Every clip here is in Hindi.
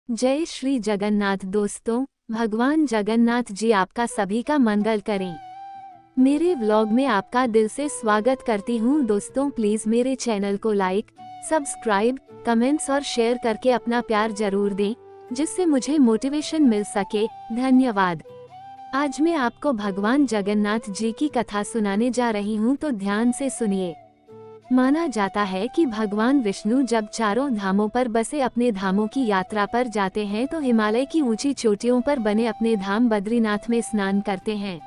जय श्री जगन्नाथ दोस्तों, भगवान जगन्नाथ जी आपका सभी का मंगल करें। मेरे व्लॉग में आपका दिल से स्वागत करती हूँ। दोस्तों प्लीज मेरे चैनल को लाइक, सब्सक्राइब, कमेंट्स और शेयर करके अपना प्यार जरूर दें, जिससे मुझे मोटिवेशन मिल सके। धन्यवाद। आज मैं आपको भगवान जगन्नाथ जी की कथा सुनाने जा रही हूँ, तो ध्यान से सुनिए। माना जाता है कि भगवान विष्णु जब चारों धामों पर बसे अपने धामों की यात्रा पर जाते हैं तो हिमालय की ऊंची चोटियों पर बने अपने धाम बद्रीनाथ में स्नान करते हैं।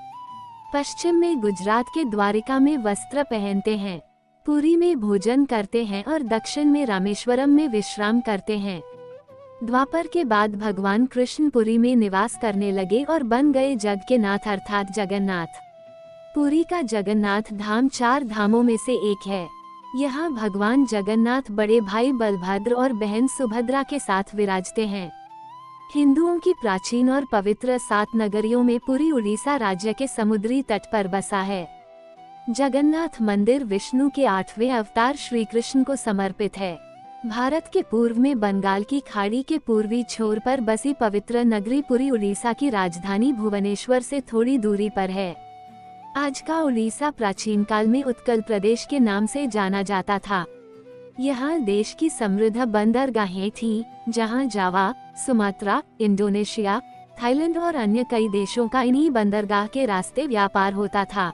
पश्चिम में गुजरात के द्वारिका में वस्त्र पहनते हैं, पुरी में भोजन करते हैं और दक्षिण में रामेश्वरम में विश्राम करते हैं। द्वापर के बाद भगवान कृष्ण पुरी में निवास करने लगे और बन गए जग के नाथ अर्थात जगन्नाथ। पुरी का जगन्नाथ धाम 4 धामों में से एक है। यहाँ भगवान जगन्नाथ बड़े भाई बलभद्र और बहन सुभद्रा के साथ विराजते हैं। हिंदुओं की प्राचीन और पवित्र 7 नगरियों में पुरी उड़ीसा राज्य के समुद्री तट पर बसा है। जगन्नाथ मंदिर विष्णु के 8वें अवतार श्री कृष्ण को समर्पित है। भारत के पूर्व में बंगाल की खाड़ी के पूर्वी छोर पर बसी पवित्र नगरी पुरी उड़ीसा की राजधानी भुवनेश्वर से थोड़ी दूरी पर है। आज का उड़ीसा प्राचीन काल में उत्कल प्रदेश के नाम से जाना जाता था। यहाँ देश की समृद्ध बंदरगाहें थीं, जहाँ जावा, सुमात्रा, इंडोनेशिया, थाईलैंड और अन्य कई देशों का इन्हीं बंदरगाह के रास्ते व्यापार होता था।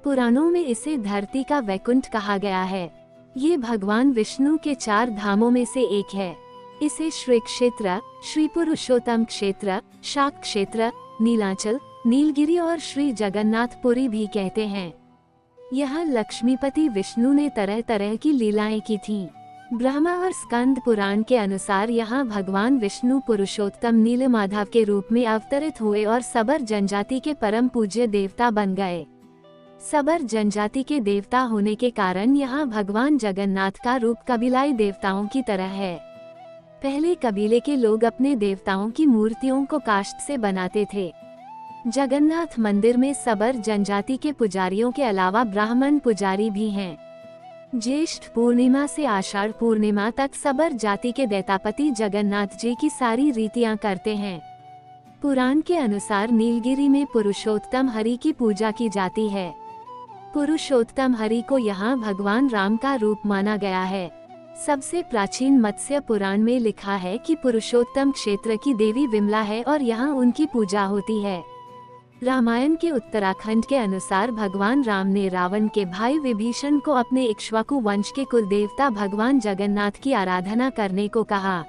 पुराणों में इसे धरती का वैकुंठ कहा गया है। ये भगवान विष्णु के 4 धामों में से एक है। इसे श्री क्षेत्र, श्री पुरुषोत्तम क्षेत्र, शाक्त क्षेत्र, नीलाचल, नीलगिरी और श्री जगन्नाथपुरी भी कहते हैं। यहाँ लक्ष्मीपति विष्णु ने तरह तरह की लीलाएं की थीं। ब्रह्मा और स्कंद पुराण के अनुसार यहाँ भगवान विष्णु पुरुषोत्तम नीलमाधव के रूप में अवतरित हुए और सबर जनजाति के परम पूज्य देवता बन गए। सबर जनजाति के देवता होने के कारण यहाँ भगवान जगन्नाथ का रूप कबीलाई देवताओं की तरह है। पहले कबीले के लोग अपने देवताओं की मूर्तियों को काष्ठ से बनाते थे। जगन्नाथ मंदिर में सबर जनजाति के पुजारियों के अलावा ब्राह्मण पुजारी भी हैं। ज्येष्ठ पूर्णिमा से आषाढ़ पूर्णिमा तक सबर जाति के दैतापति जगन्नाथ जी की सारी रीतियां करते हैं। पुराण के अनुसार नीलगिरी में पुरुषोत्तम हरि की पूजा की जाती है। पुरुषोत्तम हरि को यहाँ भगवान राम का रूप माना गया है। सबसे प्राचीन मत्स्य पुराण में लिखा है कि पुरुषोत्तम क्षेत्र की देवी विमला है और यहाँ उनकी पूजा होती है। रामायण के उत्तराखंड के अनुसार भगवान राम ने रावण के भाई विभीषण को अपने इक्ष्वाकु वंश के कुल देवता भगवान जगन्नाथ की आराधना करने को कहा।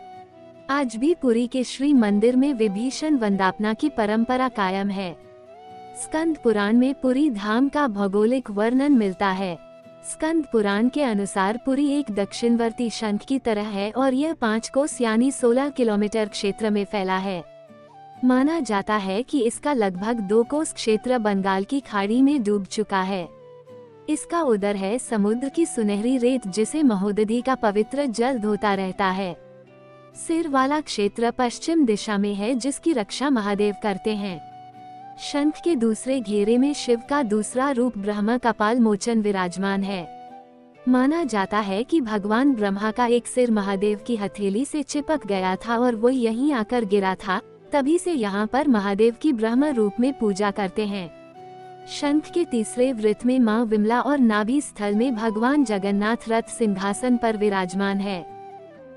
आज भी पुरी के श्री मंदिर में विभीषण वंदापना की परंपरा कायम है। स्कंद पुराण में पुरी धाम का भौगोलिक वर्णन मिलता है। स्कंद पुराण के अनुसार पुरी एक दक्षिणवर्ती शंख की तरह है और यह 5 कोस यानी 16 किलोमीटर क्षेत्र में फैला है। माना जाता है कि इसका लगभग 2 कोस क्षेत्र बंगाल की खाड़ी में डूब चुका है। इसका उदर है समुद्र की सुनहरी रेत, जिसे महोदधि का पवित्र जल धोता रहता है। सिर वाला क्षेत्र पश्चिम दिशा में है, जिसकी रक्षा महादेव करते हैं। शंख के दूसरे घेरे में शिव का दूसरा रूप ब्रह्म कपाल मोचन विराजमान है। माना जाता है कि भगवान ब्रह्मा का एक सिर महादेव की हथेली से चिपक गया था और वो यहीं आकर गिरा था। तभी से यहाँ पर महादेव की ब्रह्म रूप में पूजा करते हैं। शंख के तीसरे वृत्त में मां विमला और नाभि स्थल में भगवान जगन्नाथ रथ सिंहासन पर विराजमान है।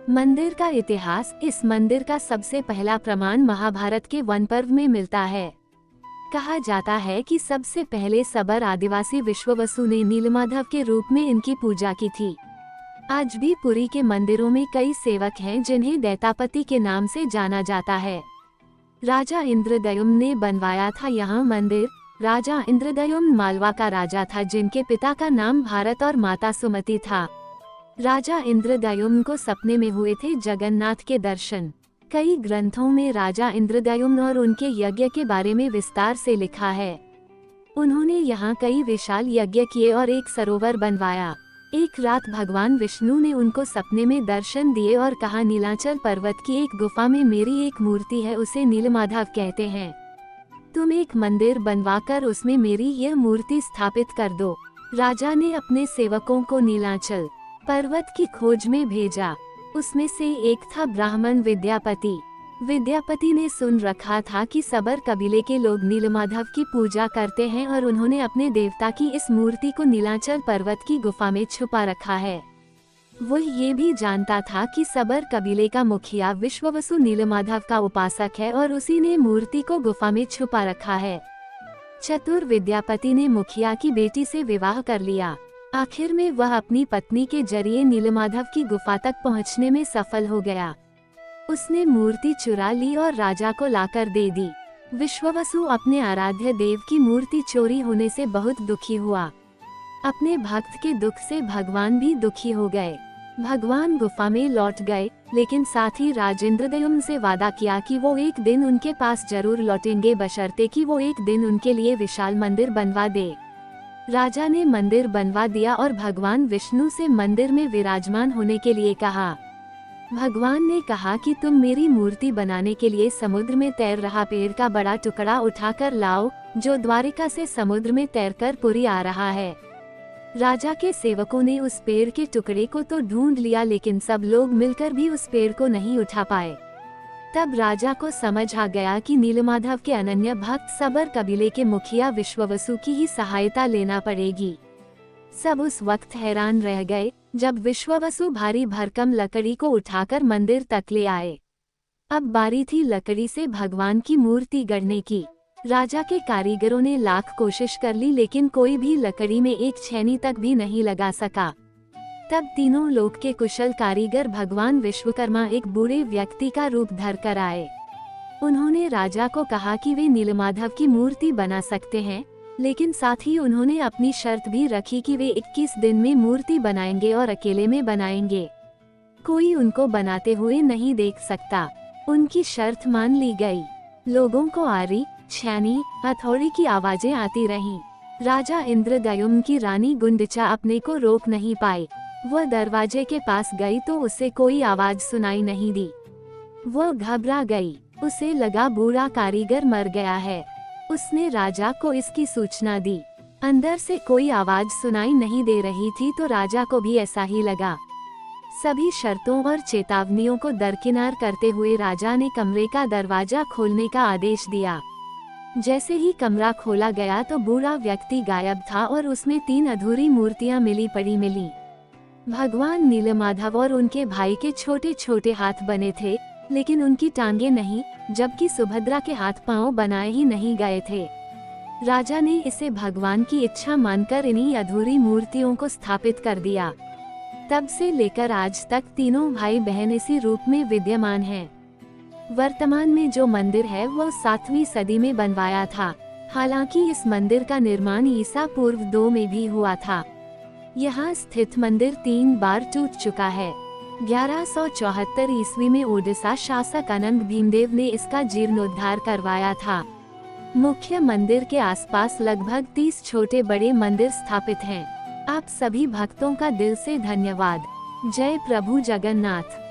मंदिर का इतिहास। इस मंदिर का सबसे पहला प्रमाण महाभारत के वन पर्व में मिलता है। कहा जाता है कि सबसे पहले सबर आदिवासी विश्ववसु ने नीलमाधव के रूप में इनकी पूजा की थी। आज भी पुरी के मंदिरों में कई सेवक हैं, जिन्हें दैतापति के नाम से जाना जाता है। राजा इंद्रद्युम्न ने बनवाया था यहाँ मंदिर। राजा इंद्रद्युम्न मालवा का राजा था, जिनके पिता का नाम भारत और माता सुमति था। राजा इंद्रद्युम्न को सपने में हुए थे जगन्नाथ के दर्शन। कई ग्रंथों में राजा इंद्रद्युम्न और उनके यज्ञ के बारे में विस्तार से लिखा है। उन्होंने यहाँ कई विशाल यज्ञ किए और एक सरोवर बनवाया। एक रात भगवान विष्णु ने उनको सपने में दर्शन दिए और कहा, नीलाचल पर्वत की एक गुफा में मेरी एक मूर्ति है, उसे नीलमाधव कहते हैं। तुम एक मंदिर बनवाकर उसमें मेरी यह मूर्ति स्थापित कर दो। राजा ने अपने सेवकों को नीलाचल पर्वत की खोज में भेजा। उसमें से एक था ब्राह्मण विद्यापति। विद्यापति ने सुन रखा था कि सबर कबीले के लोग नीलमाधव की पूजा करते हैं और उन्होंने अपने देवता की इस मूर्ति को नीलांचल पर्वत की गुफा में छुपा रखा है। वो ये भी जानता था कि सबर कबीले का मुखिया विश्ववसु नीलमाधव का उपासक है और उसी ने मूर्ति को गुफा में छुपा रखा है। चतुर विद्यापति ने मुखिया की बेटी से विवाह कर लिया। आखिर में वह अपनी पत्नी के जरिए नीलमाधव की गुफा तक पहुंचने में सफल हो गया। उसने मूर्ति चुरा ली और राजा को लाकर दे दी। विश्ववसु अपने आराध्य देव की मूर्ति चोरी होने से बहुत दुखी हुआ। अपने भक्त के दुख से भगवान भी दुखी हो गए। भगवान गुफा में लौट गए, लेकिन साथ ही राजेंद्रद्युम्न से वादा किया कि वो एक दिन उनके पास जरूर लौटेंगे, बशर्ते कि वो एक दिन उनके लिए विशाल मंदिर बनवा दे। राजा ने मंदिर बनवा दिया और भगवान विष्णु से मंदिर में विराजमान होने के लिए कहा। भगवान ने कहा कि तुम मेरी मूर्ति बनाने के लिए समुद्र में तैर रहा पेड़ का बड़ा टुकड़ा उठाकर लाओ, जो द्वारिका से समुद्र में तैरकर पुरी आ रहा है। राजा के सेवकों ने उस पेड़ के टुकड़े को तो ढूंढ लिया, लेकिन सब लोग मिलकर भी उस पेड़ को नहीं उठा पाए। तब राजा को समझ आ गया कि नीलमाधव के अनन्य भक्त सबर कबीले के मुखिया विश्ववसु की ही सहायता लेना पड़ेगी। सब उस वक्त हैरान रह गए जब विश्ववसु भारी भरकम लकड़ी को उठाकर मंदिर तक ले आए। अब बारी थी लकड़ी से भगवान की मूर्ति गढ़ने की। राजा के कारीगरों ने लाख कोशिश कर ली, लेकिन कोई भी लकड़ी में एक छेनी तक भी नहीं लगा सका। तब तीनों लोक के कुशल कारीगर भगवान विश्वकर्मा एक बूढ़े व्यक्ति का रूप धर कर आए। उन्होंने राजा को कहा कि वे नीलमाधव की मूर्ति बना सकते हैं, लेकिन साथ ही उन्होंने अपनी शर्त भी रखी कि वे 21 दिन में मूर्ति बनाएंगे और अकेले में बनाएंगे। कोई उनको बनाते हुए नहीं देख सकता। उनकी शर्त मान ली गई। लोगों को आरी, छेनी, हथौड़ी की आवाजें आती रहीं। राजा इंद्रद्युम्न की रानी गुंडिचा अपने को रोक नहीं पाई। वह दरवाजे के पास गई तो उसे कोई आवाज सुनाई नहीं दी। वह घबरा गई। उसे लगा बूढ़ा कारीगर मर गया है। उसने राजा को इसकी सूचना दी। अंदर से कोई आवाज सुनाई नहीं दे रही थी तो राजा को भी ऐसा ही लगा। सभी शर्तों और चेतावनियों को दरकिनार करते हुए राजा ने कमरे का दरवाजा खोलने का आदेश दिया। जैसे ही कमरा खोला गया तो बूढ़ा व्यक्ति गायब था और उसमें 3 अधूरी मूर्तियां मिली। भगवान नीलमाधव और उनके भाई के छोटे छोटे हाथ बने थे, लेकिन उनकी टांगे नहीं, जबकि सुभद्रा के हाथ पांव बनाए ही नहीं गए थे। राजा ने इसे भगवान की इच्छा मानकर इन्हीं अधूरी मूर्तियों को स्थापित कर दिया। तब से लेकर आज तक तीनों भाई बहन इसी रूप में विद्यमान हैं। वर्तमान में जो मंदिर है वह 7वीं सदी में बनवाया था। हालांकि इस मंदिर का निर्माण ईसा पूर्व 2 में भी हुआ था। यहाँ स्थित मंदिर 3 बार टूट चुका है। 1174 ईस्वी में ओडिशा शासक अनंग भीमदेव ने इसका जीर्णोद्धार करवाया था। मुख्य मंदिर के आसपास लगभग 30 छोटे बड़े मंदिर स्थापित हैं। आप सभी भक्तों का दिल से धन्यवाद। जय प्रभु जगन्नाथ।